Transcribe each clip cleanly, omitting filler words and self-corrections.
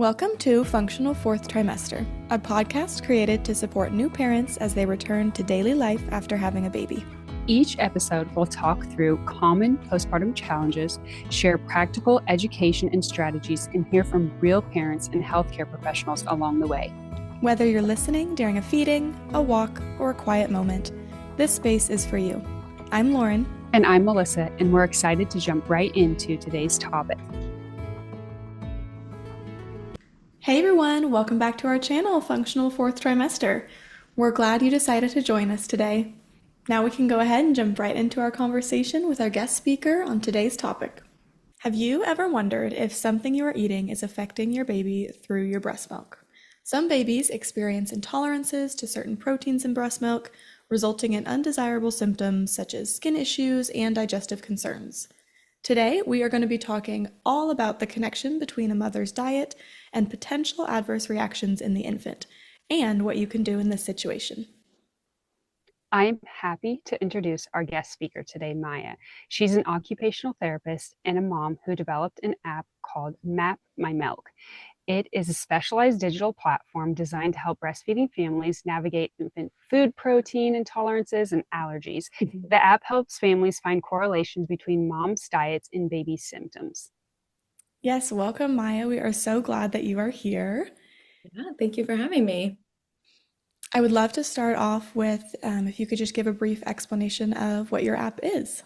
Welcome to Functional Fourth Trimester, a podcast created to support new parents as they return to daily life after having a baby. Each episode will talk through common postpartum challenges, share practical education and strategies, and hear from real parents and healthcare professionals along the way. Whether you're listening during a feeding, a walk, or a quiet moment, this space is for you. I'm Lauren. And I'm Melissa, and we're excited to jump right into today's topic. Hey everyone, welcome back to our channel, Functional Fourth Trimester. We're glad you decided to join us today. Now we can go ahead and jump right into our conversation with our guest speaker on today's topic. Have you ever wondered if something you are eating is affecting your baby through your breast milk? Some babies experience intolerances to certain proteins in breast milk, resulting in undesirable symptoms such as skin issues and digestive concerns. Today, we are going to be talking all about the connection between a mother's diet and potential adverse reactions in the infant, and what you can do in this situation. I am happy to introduce our guest speaker today, Maya. She's an occupational therapist and a mom who developed an app called Map My Milk. It is a specialized digital platform designed to help breastfeeding families navigate infant food protein intolerances and allergies. The app helps families find correlations between moms' diets and baby symptoms. Yes, welcome, Maya. We are so glad that you are here. Yeah, thank you for having me. I would love to start off with if you could just give a brief explanation of what your app is.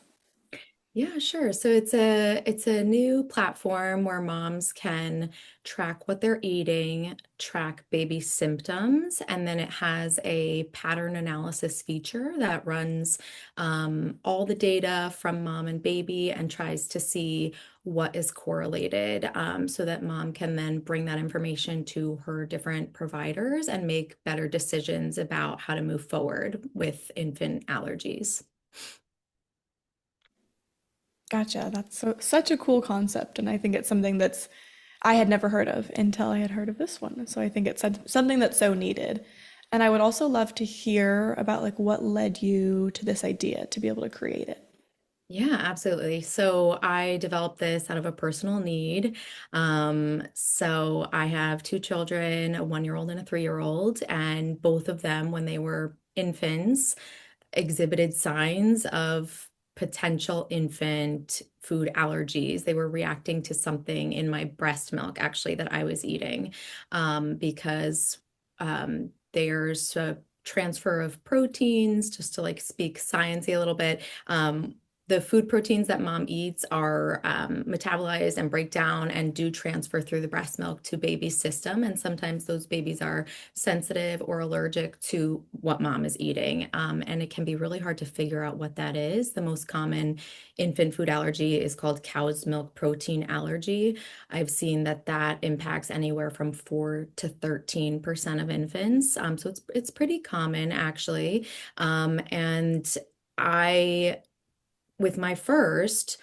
Yeah, sure. So it's a new platform where moms can track what they're eating, track baby symptoms, and then it has a pattern analysis feature that runs all the data from mom and baby and tries to see what is correlated, so that mom can then bring that information to her different providers and make better decisions about how to move forward with infant allergies. Gotcha. That's such a cool concept, and I think it's something I had never heard of until I had heard of this one. So I think it's something that's so needed. And I would also love to hear about what led you to this idea to be able to create it. Yeah, absolutely. So I developed this out of a personal need. So I have two children, a 1-year-old and a 3-year-old, and both of them, when they were infants, exhibited signs of potential infant food allergies. They were reacting to something in my breast milk, actually, that I was eating, because there's a transfer of proteins, just to speak sciencey a little bit. The food proteins that mom eats are metabolized and break down and do transfer through the breast milk to baby's system. And sometimes those babies are sensitive or allergic to what mom is eating. And it can be really hard to figure out what that is. The most common infant food allergy is called cow's milk protein allergy. I've seen that impacts anywhere from 4 to 13% of infants. So it's pretty common, actually. And I, with my first,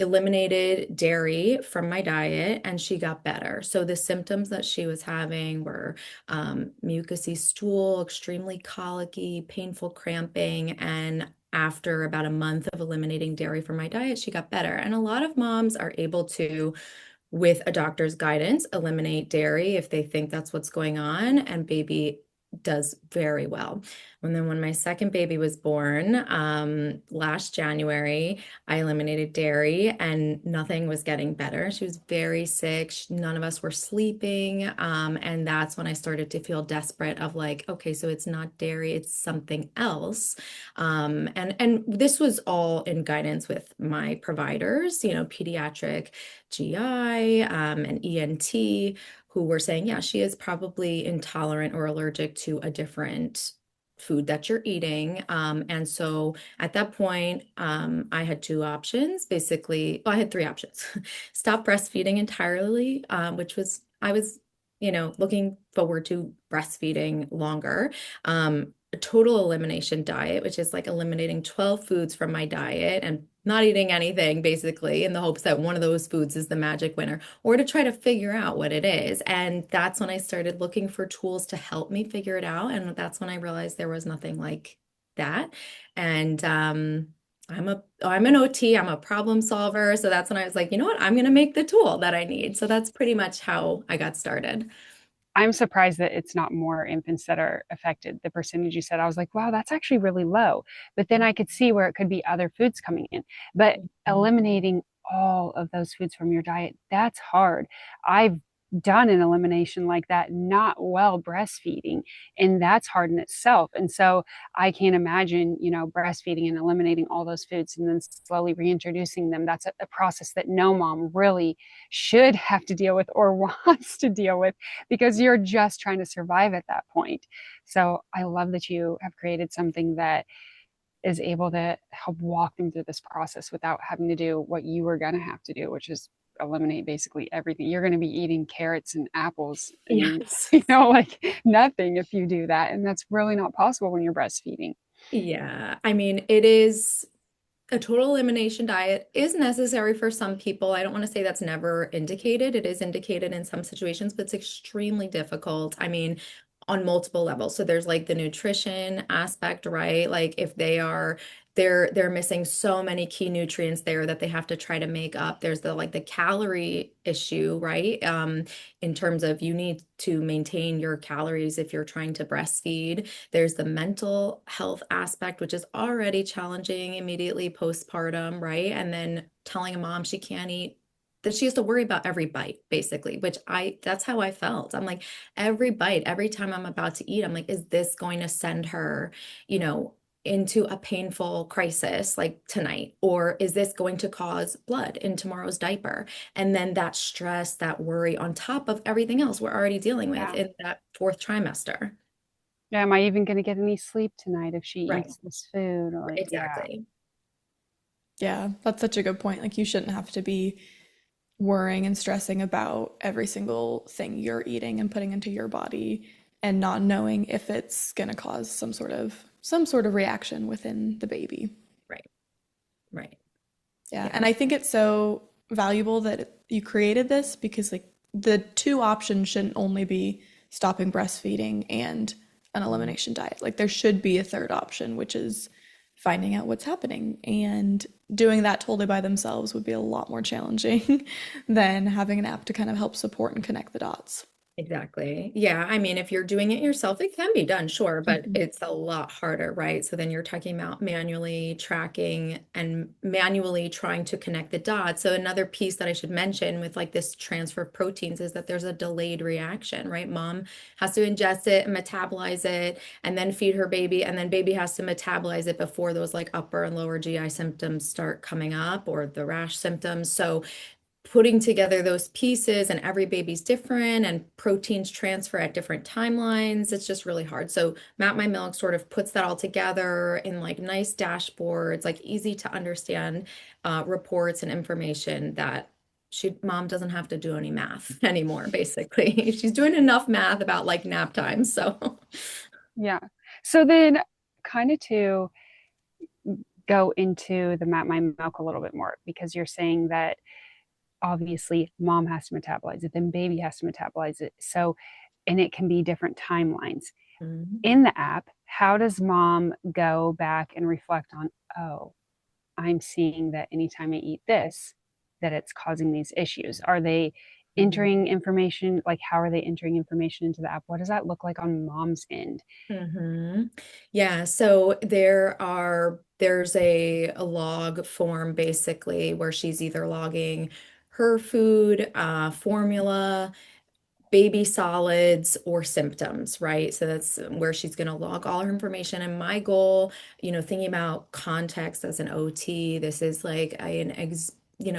eliminated dairy from my diet and she got better. So the symptoms that she was having were mucousy stool, extremely colicky, painful cramping, and after about a month of eliminating dairy from my diet, she got better. And a lot of moms are able to, with a doctor's guidance, eliminate dairy if they think that's what's going on, and baby does very well. And then when my second baby was born, last January, I eliminated dairy and nothing was getting better. She was very sick. None of us were sleeping. And that's when I started to feel desperate of okay, so it's not dairy, it's something else. And this was all in guidance with my providers, pediatric GI, and ENT, who were saying, yeah, she is probably intolerant or allergic to a different food that you're eating. And so at that point, I had two options. Basically, well, I had three options. Stop breastfeeding entirely, I was, looking forward to breastfeeding longer. A total elimination diet, which is eliminating 12 foods from my diet and not eating anything, basically, in the hopes that one of those foods is the magic winner, or to try to figure out what it is. And that's when I started looking for tools to help me figure it out. And that's when I realized there was nothing like that. And I'm an OT, I'm a problem solver. So that's when I was like, you know what? I'm going to make the tool that I need. So that's pretty much how I got started. I'm surprised that it's not more infants that are affected. The percentage you said, I was like, wow, that's actually really low. But then I could see where it could be other foods coming in. But Mhm. eliminating all of those foods from your diet, that's hard. I've done an elimination like that, not while breastfeeding, and that's hard in itself. And so I can't imagine, breastfeeding and eliminating all those foods and then slowly reintroducing them. That's a process that no mom really should have to deal with or wants to deal with because you're just trying to survive at that point. So I love that you have created something that is able to help walk them through this process without having to do what you were going to have to do, which is eliminate basically everything. You're going to be eating carrots and apples and, Yes. like nothing if you do that. And that's really not possible when you're breastfeeding. Yeah. I mean, it is a total elimination diet is necessary for some people. I don't want to say that's never indicated. It is indicated in some situations, but it's extremely difficult. I mean, on multiple levels. So there's like the nutrition aspect, right? Like if they're missing so many key nutrients there that they have to try to make up. There's the calorie issue, right? In terms of you need to maintain your calories if you're trying to breastfeed. There's the mental health aspect, which is already challenging immediately postpartum, right? And then telling a mom she can't eat, that she has to worry about every bite, basically, which that's how I felt. I'm like, every bite, every time I'm about to eat, I'm like, is this going to send her, you know, into a painful crisis like tonight? Or is this going to cause blood in tomorrow's diaper? And then that stress, that worry on top of everything else we're already dealing with Yeah. in that fourth trimester. Yeah. Am I even going to get any sleep tonight if she Right. eats this food? Like, yeah. Exactly. Yeah, that's such a good point. Like, you shouldn't have to be worrying and stressing about every single thing you're eating and putting into your body and not knowing if it's going to cause some sort of reaction within the baby. Right. Right. Yeah, Yeah. and I think it's so valuable that you created this because like the two options shouldn't only be stopping breastfeeding and an elimination diet. Like there should be a third option, which is finding out what's happening. And doing that totally by themselves would be a lot more challenging than having an app to kind of help support and connect the dots. Exactly. Yeah. I mean, if you're doing it yourself, it can be done, sure, but Mhm. it's a lot harder, right? So then you're talking about manually tracking and manually trying to connect the dots. So another piece that I should mention with like this transfer of proteins is that there's a delayed reaction, right? Mom has to ingest it and metabolize it and then feed her baby, and then baby has to metabolize it before those like upper and lower GI symptoms start coming up or the rash symptoms. So putting together those pieces, and every baby's different and proteins transfer at different timelines, it's just really hard. So Map My Milk sort of puts that all together in like nice dashboards, like easy to understand reports and information that mom doesn't have to do any math anymore, basically. She's doing enough math about like nap time. So Yeah. So then, kind of to go into the Map My Milk a little bit more, because you're saying that obviously mom has to metabolize it, then baby has to metabolize it. So, and it can be different timelines. Mhm. In the app, how does mom go back and reflect on, oh, I'm seeing that anytime I eat this, that it's causing these issues? Are they Mhm. entering information? Like, how are they entering information into the app? What does that look like on mom's end? hmm Yeah, so there's a log form basically where she's either logging her food, formula, baby solids, or symptoms, right? So that's where she's going to log all her information. And my goal, thinking about context as an OT, this is like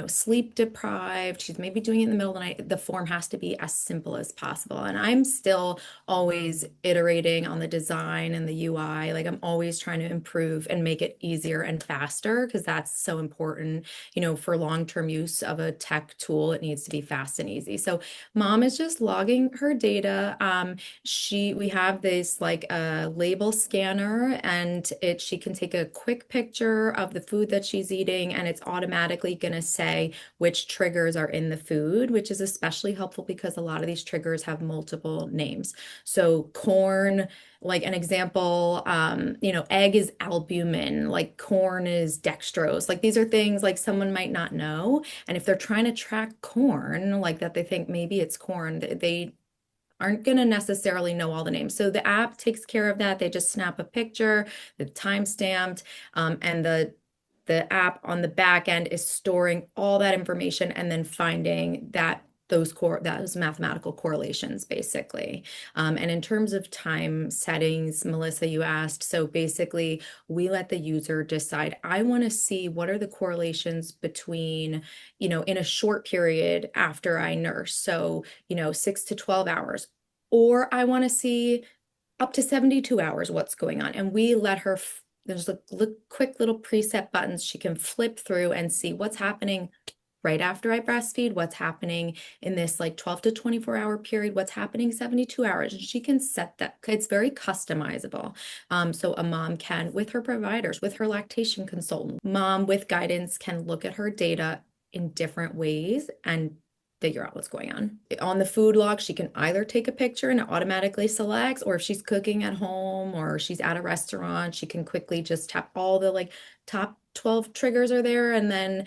sleep deprived. She's maybe doing it in the middle of the night. The form has to be as simple as possible. And I'm still always iterating on the design and the UI. Like I'm always trying to improve and make it easier and faster because that's so important. For long-term use of a tech tool, it needs to be fast and easy. So mom is just logging her data. We have this like a label scanner, and she can take a quick picture of the food that she's eating, and it's automatically going to say which triggers are in the food, which is especially helpful because a lot of these triggers have multiple names. So corn, like an example, egg is albumin, like corn is dextrose. Like these are things like someone might not know. And if they're trying to track corn, like that they think maybe it's corn, they aren't going to necessarily know all the names. So the app takes care of that. They just snap a picture, the time stamped, and the app on the back end is storing all that information and then finding those mathematical correlations basically. And in terms of time settings, Melissa, you asked, so basically we let the user decide, I want to see what are the correlations between, in a short period after I nurse. So, 6 to 12 hours, or I want to see up to 72 hours what's going on. And we let her, there's quick little preset buttons she can flip through and see what's happening right after I breastfeed, what's happening in this like 12 to 24-hour period, what's happening 72 hours. And she can set that. It's very customizable. So a mom can, with her providers, with her lactation consultant, mom with guidance can look at her data in different ways and figure out what's going on. On the food log, she can either take a picture and it automatically selects, or if she's cooking at home or she's at a restaurant, she can quickly just tap all the like top 12 triggers are there. And then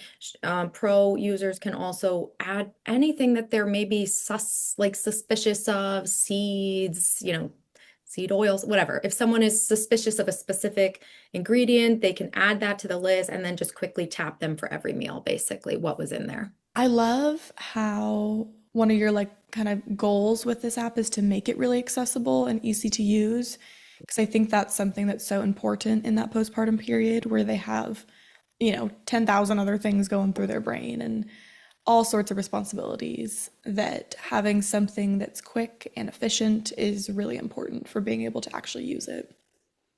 pro users can also add anything that they're maybe suspicious of, seeds, seed oils, whatever. If someone is suspicious of a specific ingredient, they can add that to the list and then just quickly tap them for every meal, basically, what was in there. I love how one of your like kind of goals with this app is to make it really accessible and easy to use. Because I think that's something that's so important in that postpartum period where they have, 10,000 other things going through their brain and all sorts of responsibilities, that having something that's quick and efficient is really important for being able to actually use it.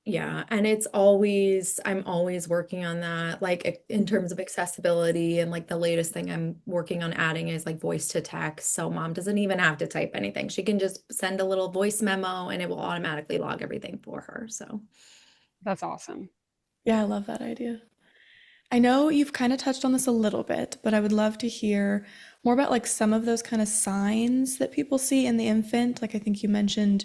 Yeah, and I'm always working on that, like in terms of accessibility. And like the latest thing I'm working on adding is like voice to text. So mom doesn't even have to type anything. She can just send a little voice memo and it will automatically log everything for her. So, That's awesome. Yeah, I love that idea. I know you've kind of touched on this a little bit, but I would love to hear more about like some of those kind of signs that people see in the infant. Like I think you mentioned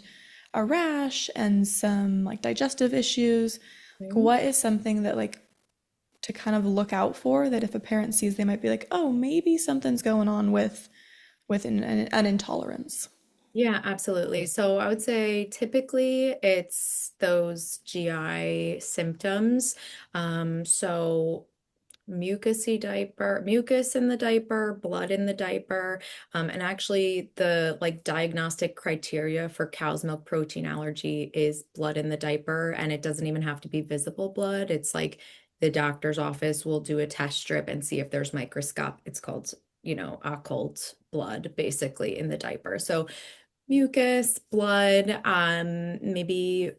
a rash and some like digestive issues. Like, what is something that like to kind of look out for that if a parent sees, they might be like, oh, maybe something's going on with an intolerance. yeah, absolutely. So I would say typically it's those GI symptoms. So mucusy diaper, mucus in the diaper, blood in the diaper. And actually the like diagnostic criteria for cow's milk protein allergy is blood in the diaper. And it doesn't even have to be visible blood. It's like the doctor's office will do a test strip and see if there's it's called, occult blood basically in the diaper. So mucus, blood, maybe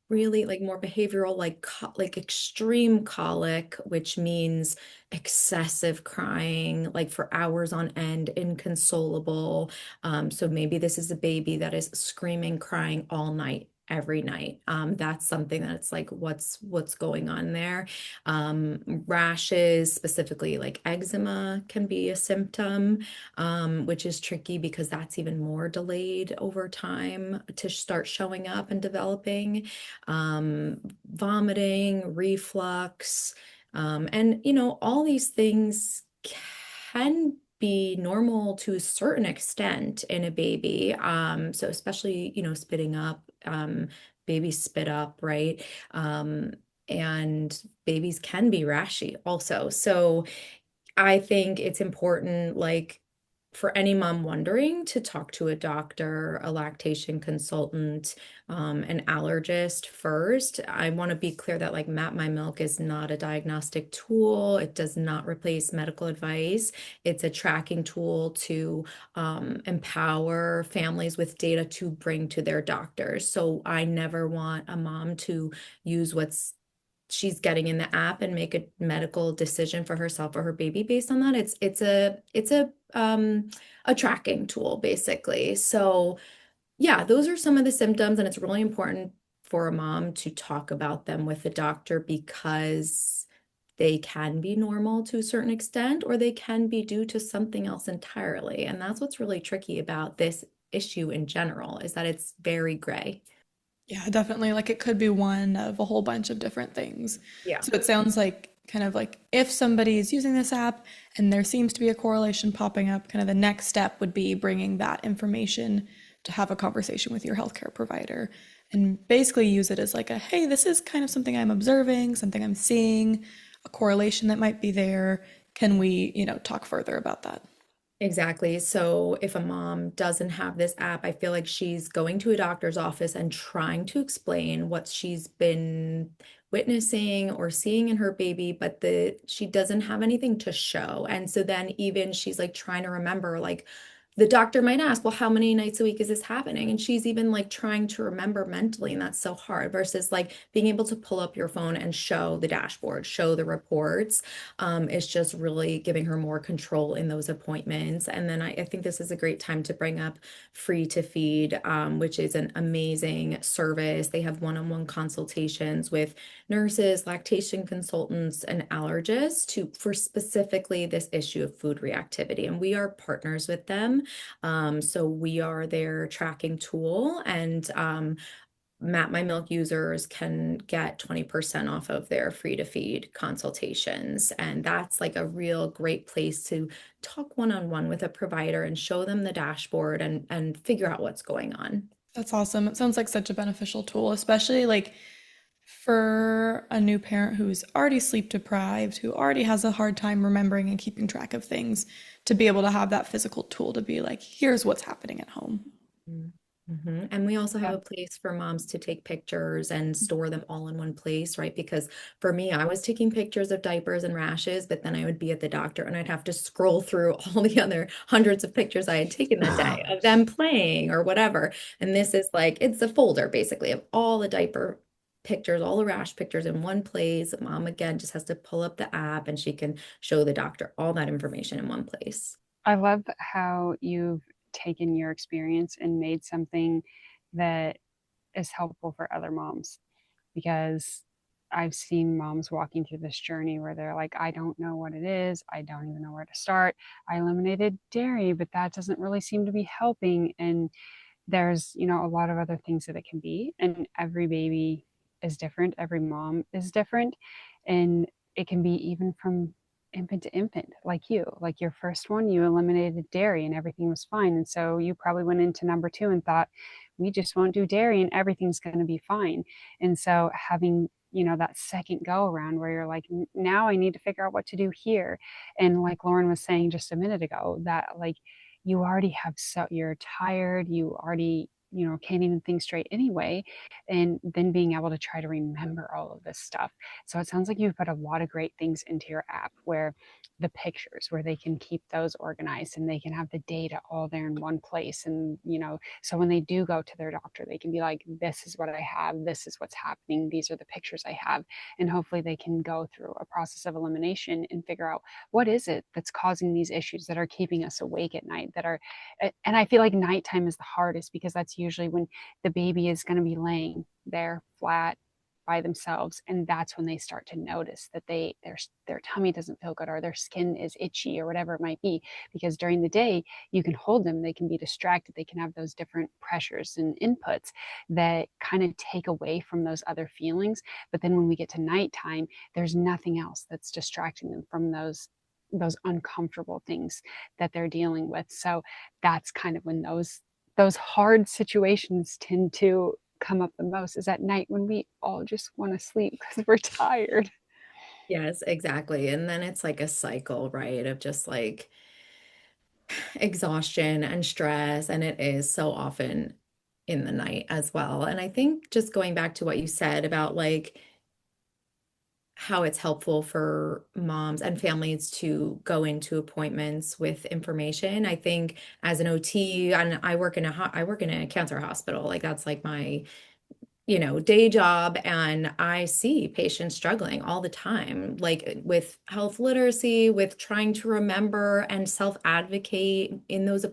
really like more behavioral, like extreme colic, which means excessive crying, like for hours on end, inconsolable. So maybe this is a baby that is screaming, crying all night. Every night. That's something that's like what's going on there. Rashes, specifically like eczema, can be a symptom, which is tricky because that's even more delayed over time to start showing up and developing. Vomiting, reflux, and all these things can be normal to a certain extent in a baby. So especially, spitting up, babies spit up, right? And babies can be rashy also. So I think it's important, like, for any mom wondering, to talk to a doctor, a lactation consultant, an allergist first. I want to be clear that like Map My Milk is not a diagnostic tool. It does not replace medical advice. It's a tracking tool to empower families with data to bring to their doctors. So I never want a mom to use what's she's getting in the app and make a medical decision for herself or her baby based on that. It's a tracking tool basically. So yeah, those are some of the symptoms, and it's really important for a mom to talk about them with the doctor because they can be normal to a certain extent, or they can be due to something else entirely. And that's what's really tricky about this issue in general, is that it's very gray. Yeah, definitely. Like it could be one of a whole bunch of different things. Yeah. So it sounds like kind of like if somebody is using this app and there seems to be a correlation popping up, kind of the next step would be bringing that information to have a conversation with your healthcare provider and basically use it as like a, hey, this is kind of something I'm observing, something I'm seeing, a correlation that might be there. Can we, talk further about that? Exactly. So if a mom doesn't have this app, I feel like she's going to a doctor's office and trying to explain what she's been witnessing or seeing in her baby, but the she doesn't have anything to show. And so then even she's like trying to remember, like the doctor might ask, well, how many nights a week is this happening? And she's even like trying to remember mentally, and that's so hard versus like being able to pull up your phone and show the dashboard, show the reports. Is just really giving her more control in those appointments. And then I think this is a great time to bring up Free to Feed, which is an amazing service. They have one-on-one consultations with nurses, lactation consultants, and allergists for specifically this issue of food reactivity. And we are partners with them. So we are their tracking tool, and Map My Milk users can get 20% off of their free to feed consultations. And that's like a real great place to talk one-on-one with a provider and show them the dashboard and figure out what's going on. That's awesome. It sounds like such a beneficial tool, especially like for a new parent who's already sleep deprived, who already has a hard time remembering and keeping track of things, to be able to have that physical tool to be like, here's what's happening at home. And we also have Yeah. a place for moms to take pictures and store them all in one place, right? Because for me, I was taking pictures of diapers and rashes, but then I would be at the doctor and I'd have to scroll through all the other hundreds of pictures I had taken that day of them playing or whatever. And this is like, it's a folder basically of all the diaper pictures, all the rash pictures in one place. Mom, again, just has to pull up the app and she can show the doctor all that information in one place. I love how you've taken your experience and made something that is helpful for other moms because I've seen moms walking through this journey where they're like, I don't know what it is. I don't even know where to start. I eliminated dairy, but that doesn't really seem to be helping. And there's, a lot of other things that it can be. And every baby is different. Every mom is different. And it can be even from infant to infant, like your first one, you eliminated dairy and everything was fine. And so you probably went into number two and thought, we just won't do dairy and everything's going to be fine. And so having, that second go around where you're like, now I need to figure out what to do here. And like Lauren was saying just a minute ago, that like you already have you're tired, you already, can't even think straight anyway. And then being able to try to remember all of this stuff. So it sounds like you've put a lot of great things into your app where the pictures, where they can keep those organized and they can have the data all there in one place. And, so when they do go to their doctor, they can be like, this is what I have, this is what's happening, these are the pictures I have. And hopefully they can go through a process of elimination and figure out what is it that's causing these issues that are keeping us awake at night, that are, and I feel like nighttime is the hardest because that's usually when the baby is going to be laying there flat by themselves, and that's when they start to notice that their tummy doesn't feel good or their skin is itchy or whatever it might be. Because during the day you can hold them, they can be distracted, they can have those different pressures and inputs that kind of take away from those other feelings. But then when we get to nighttime, there's nothing else that's distracting them from those uncomfortable things that they're dealing with. So that's kind of when those hard situations tend to come up the most, is at night when we all just want to sleep because we're tired. Yes, exactly. And then it's like a cycle, right? Of just like exhaustion and stress. And it is so often in the night as well. And I think just going back to what you said about like how it's helpful for moms and families to go into appointments with information. I think as an OT, and I work in a cancer hospital. Like that's like my day job. And I see patients struggling all the time, like with health literacy, with trying to remember and self-advocate in those,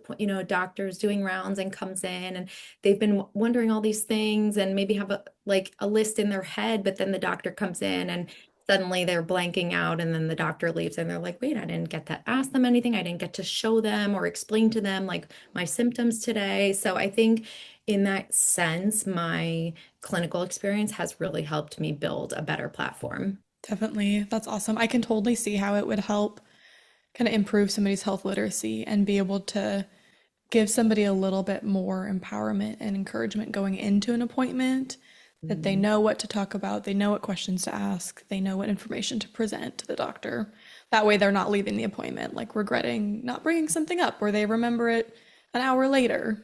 doctors doing rounds and comes in and they've been wondering all these things and maybe have a list in their head, but then the doctor comes in and suddenly they're blanking out, and then the doctor leaves and they're like, wait, I didn't get to ask them anything. I didn't get to show them or explain to them like my symptoms today. So I think in that sense, my clinical experience has really helped me build a better platform. Definitely. That's awesome. I can totally see how it would help kind of improve somebody's health literacy and be able to give somebody a little bit more empowerment and encouragement going into an appointment, that they Mhm. know what to talk about, they know what questions to ask, they know what information to present to the doctor. That way they're not leaving the appointment like regretting not bringing something up or they remember it an hour later.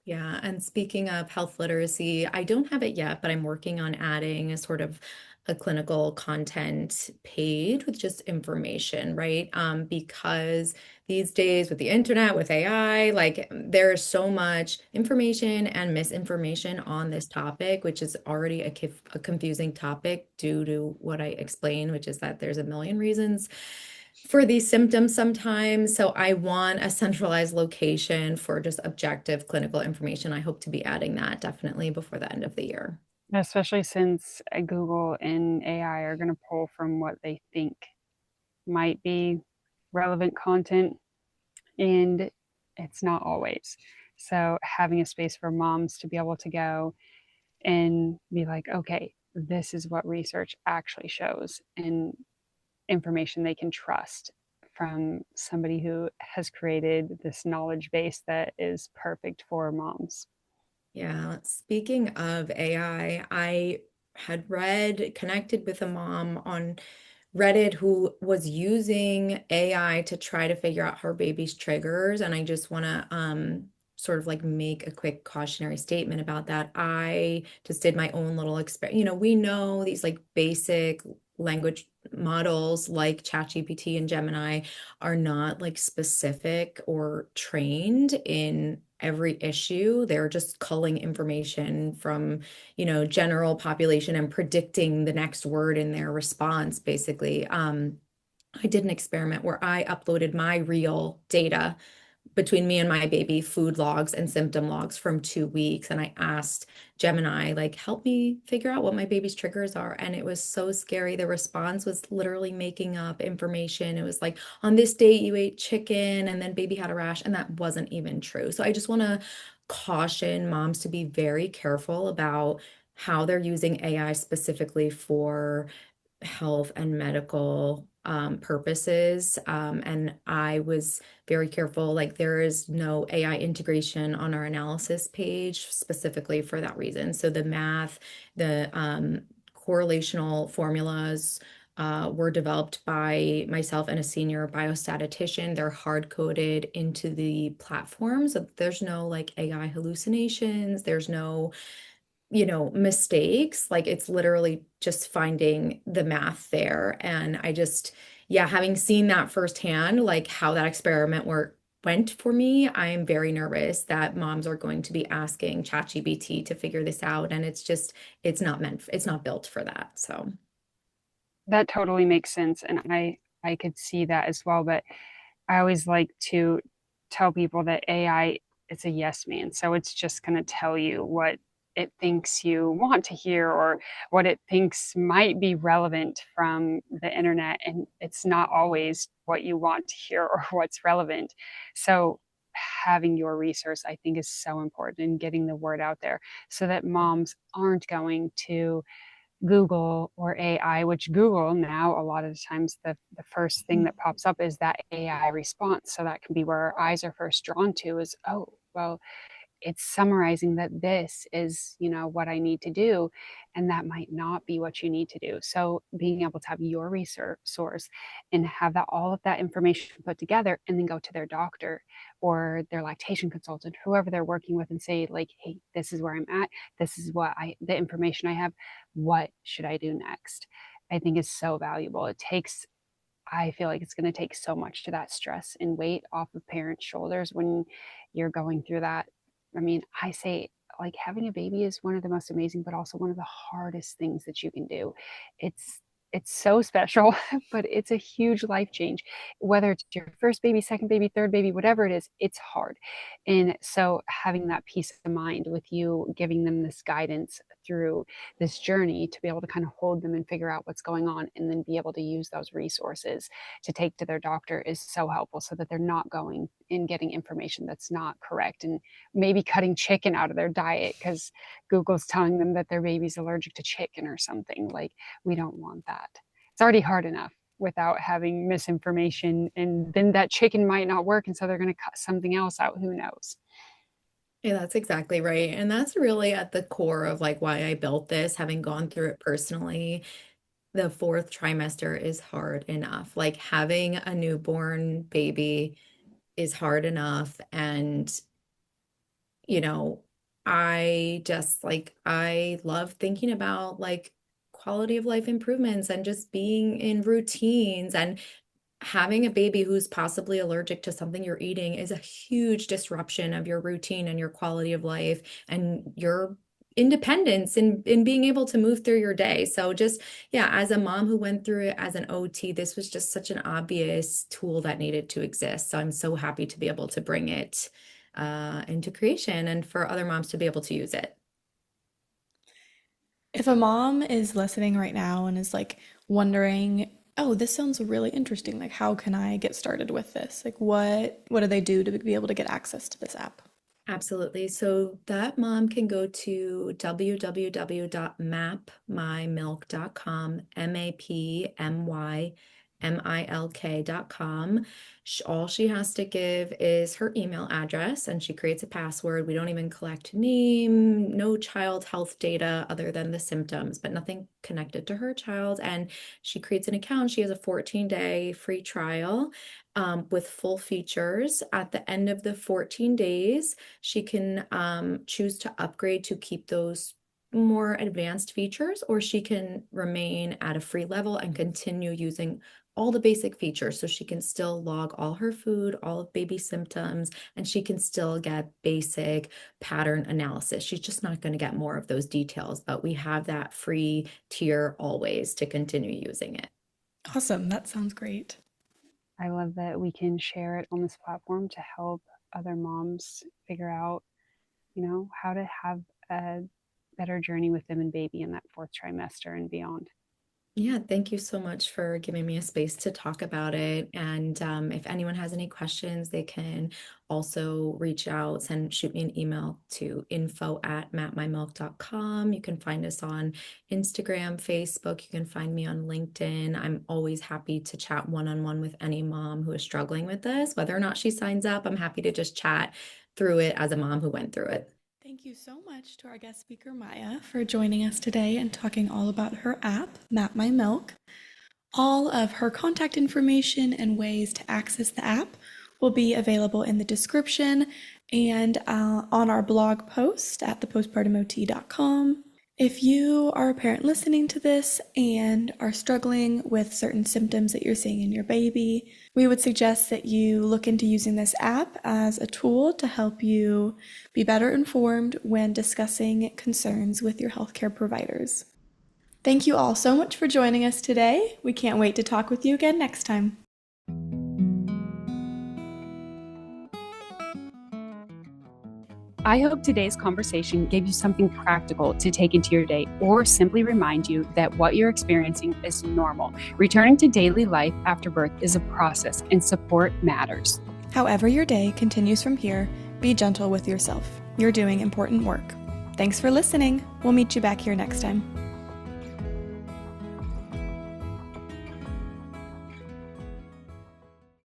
Yeah, and speaking of health literacy, I don't have it yet, but I'm working on adding a sort of a clinical content page with just information, right? Because these days with the internet, with AI, like there's so much information and misinformation on this topic, which is already a confusing topic due to what I explained, which is that there's a million reasons for these symptoms sometimes. So I want a centralized location for just objective clinical information. I hope to be adding that definitely before the end of the year. Especially since Google and AI are going to pull from what they think might be relevant content, and it's not always. So, having a space for moms to be able to go and be like, okay, this is what research actually shows, and information they can trust from somebody who has created this knowledge base that is perfect for moms. Yeah, speaking of I had connected with a mom on Reddit who was using AI to try to figure out her baby's triggers. And I just want to sort of like make a quick cautionary statement about that. I just did my own little experiment. We know these like basic language models like ChatGPT and Gemini are not like specific or trained in every issue. They're just culling information from general population and predicting the next word in their response, basically. I did an experiment where I uploaded my real data between me and my baby, food logs and symptom logs from 2 weeks. And I asked Gemini, like, help me figure out what my baby's triggers are. And it was so scary. The response was literally making up information. It was like, on this date, you ate chicken and then baby had a rash. And that wasn't even true. So I just want to caution moms to be very careful about how they're using AI specifically for health and medical purposes. And I was very careful. Like there is no AI integration on our analysis page specifically for that reason. So the math, the correlational formulas were developed by myself and a senior biostatistician. They're hard coded into the platform. So there's no like AI hallucinations. There's no mistakes. Like it's literally just finding the math there. And yeah, having seen that firsthand, like how that experiment went for me, I'm very nervous that moms are going to be asking ChatGPT to figure this out. And it's not built for that. So. That totally makes sense. And I could see that as well. But I always like to tell people that AI, it's a yes man. So it's just going to tell you what it thinks you want to hear or what it thinks might be relevant from the internet. And it's not always what you want to hear or what's relevant. So having your resource, I think, is so important and getting the word out there so that moms aren't going to Google or AI, which Google now, a lot of the times, the first thing that pops up is that AI response. So that can be where our eyes are first drawn to is, oh, well, it's summarizing that this is what I need to do, and that might not be what you need to do. So being able to have your research source and have that all of that information put together and then go to their doctor or their lactation consultant, whoever they're working with, and say like, hey, this is where I'm at, this is the information I have, what should I do next, I think is so valuable. I feel like it's going to take so much to that stress and weight off of parents' shoulders when you're going through that. I mean, I say like having a baby is one of the most amazing, but also one of the hardest things that you can do. It's it's so special, but it's a huge life change. Whether it's your first baby, second baby, third baby, whatever it is, it's hard. And so having that peace of mind with you, giving them this guidance through this journey to be able to kind of hold them and figure out what's going on and then be able to use those resources to take to their doctor is so helpful so that they're not going and getting information that's not correct and maybe cutting chicken out of their diet because Google's telling them that their baby's allergic to chicken or something. Like, we don't want that. It's already hard enough without having misinformation, and then that chicken might not work, and so they're going to cut something else out. Who knows? Yeah, that's exactly right. And that's really at the core of like why I built this, having gone through it personally. The fourth trimester is hard enough. Like having a newborn baby is hard enough. And, you know, I just like, I love thinking about like quality of life improvements and just being in routines and having a baby who's possibly allergic to something you're eating is a huge disruption of your routine and your quality of life and your independence in being able to move through your day. So just, yeah, as a mom who went through it as an OT, this was just such an obvious tool that needed to exist. So I'm so happy to be able to bring it into creation and for other moms to be able to use it. If a mom is listening right now and is like wondering, oh, this sounds really interesting. Like, how can I get started with this? Like, what do they do to be able to get access to this app? Absolutely. So that mom can go to www.mapmymilk.com, MAPMYMILK.com. All she has to give is her email address and she creates a password. We don't even collect name, no child health data other than the symptoms, but nothing connected to her child. And she creates an account. She has a 14-day free trial with full features. At the end of the 14 days, she can choose to upgrade to keep those more advanced features, or she can remain at a free level and continue using all the basic features. So she can still log all her food, all of baby symptoms, and she can still get basic pattern analysis. She's just not going to get more of those details, but we have that free tier always to continue using it. Awesome. That sounds great. I love that we can share it on this platform to help other moms figure out, how to have a better journey with them and baby in that fourth trimester and beyond. Yeah, thank you so much for giving me a space to talk about it. And if anyone has any questions, they can also reach out, shoot me an email to info@mapmymilk.com. You can find us on Instagram, Facebook. You can find me on LinkedIn. I'm always happy to chat one-on-one with any mom who is struggling with this. Whether or not she signs up, I'm happy to just chat through it as a mom who went through it. Thank you so much to our guest speaker, Maya, for joining us today and talking all about her app, Map My Milk. All of her contact information and ways to access the app will be available in the description and on our blog post at thepostpartumot.com. If you are a parent listening to this and are struggling with certain symptoms that you're seeing in your baby, we would suggest that you look into using this app as a tool to help you be better informed when discussing concerns with your healthcare providers. Thank you all so much for joining us today. We can't wait to talk with you again next time. I hope today's conversation gave you something practical to take into your day or simply remind you that what you're experiencing is normal. Returning to daily life after birth is a process and support matters. However your day continues from here, be gentle with yourself. You're doing important work. Thanks for listening. We'll meet you back here next time.